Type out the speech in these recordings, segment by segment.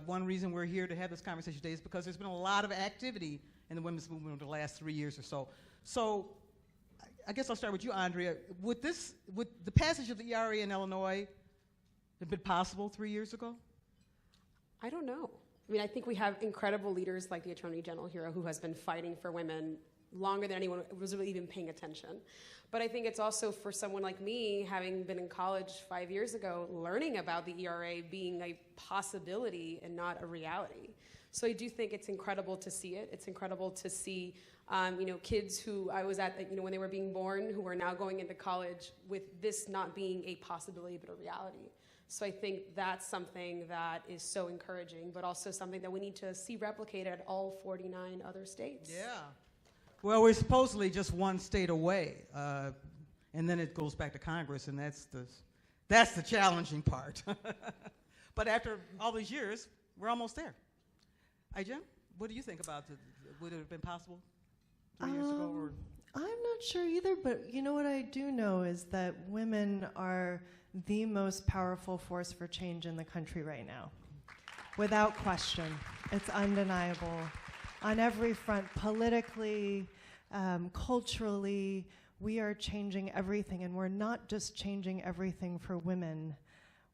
One reason we're here to have this conversation today is because there's been a lot of activity in the women's movement over the last 3 years or so. So I guess I'll start with you, Andrea. Would the passage of the ERA in Illinois have been possible 3 years ago? I don't know. I mean, I think we have incredible leaders like the Attorney General here who has been fighting for women longer than anyone was really even paying attention. But I think it's also for someone like me, having been in college 5 years ago, learning about the ERA being a possibility and not a reality. So I do think it's incredible to see it. It's incredible to see kids who I was at, when they were being born, who are now going into college with this not being a possibility but a reality. So I think that's something that is so encouraging, but also something that we need to see replicated at all 49 other states. Yeah. Well, we're supposedly just one state away, and then it goes back to Congress, and that's the challenging part. But after all these years, we're almost there. Jim, what do you think about would it have been possible 3 years ago? Or? I'm not sure either, but you know what I do know is that women are the most powerful force for change in the country right now. Without question. It's undeniable. On every front, politically, culturally, we are changing everything, and we're not just changing everything for women.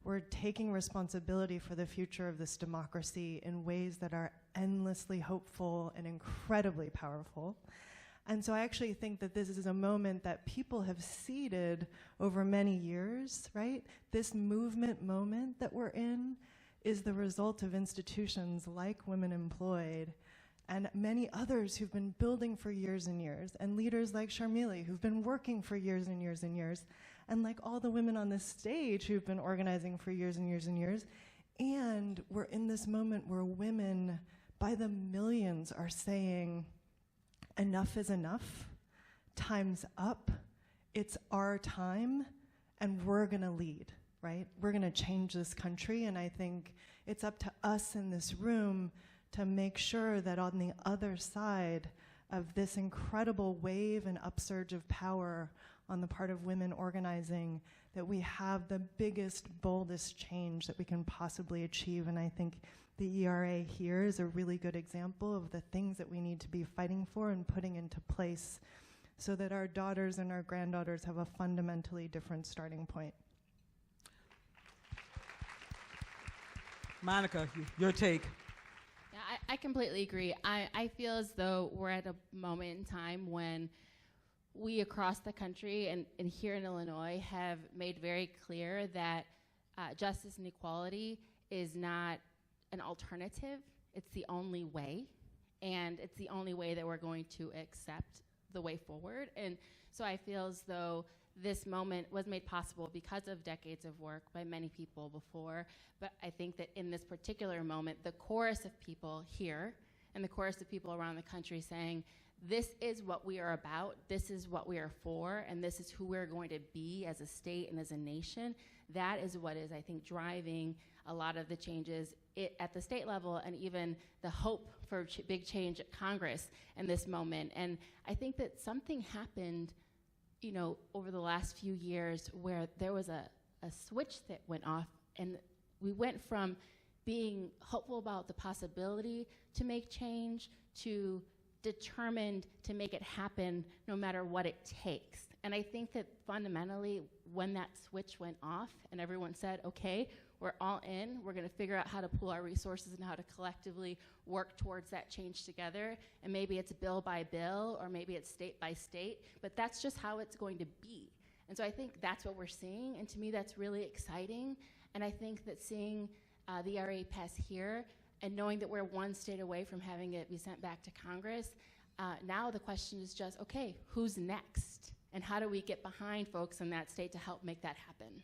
We're taking responsibility for the future of this democracy in ways that are endlessly hopeful and incredibly powerful. And so I actually think that this is a moment that people have seeded over many years, right? This movement moment that we're in is the result of institutions like Women Employed and many others who've been building for years and years, and leaders like Sharmili who've been working for years and years and years, and like all the women on this stage who've been organizing for years and years and years. And we're in this moment where women by the millions are saying, enough is enough, time's up, it's our time, and we're gonna lead, right? We're gonna change this country, and I think it's up to us in this room to make sure that on the other side of this incredible wave and upsurge of power on the part of women organizing, that we have the biggest, boldest change that we can possibly achieve. And I think the ERA here is a really good example of the things that we need to be fighting for and putting into place so that our daughters and our granddaughters have a fundamentally different starting point. Monica, your take. Yeah, I completely agree. I feel as though we're at a moment in time when we across the country and here in Illinois have made very clear that justice and equality is not an alternative. It's the only way, and it's the only way that we're going to accept the way forward. And so I feel as though this moment was made possible because of decades of work by many people before, but I think that in this particular moment, the chorus of people here and the chorus of people around the country saying, this is what we are about, this is what we are for, and this is who we're going to be as a state and as a nation, that is what is, I think, driving a lot of the changes at the state level and even the hope for big change at Congress in this moment. And I think that something happened, over the last few years where there was a switch that went off, and we went from being hopeful about the possibility to make change to determined to make it happen no matter what it takes. And I think that fundamentally when that switch went off and everyone said, okay, we're all in, we're gonna figure out how to pool our resources and how to collectively work towards that change together, and maybe it's bill by bill or maybe it's state by state, but that's just how it's going to be. And so I think that's what we're seeing, and to me that's really exciting. And I think that seeing the ERA pass here and knowing that we're one state away from having it be sent back to Congress, now the question is just, okay, who's next? And how do we get behind folks in that state to help make that happen?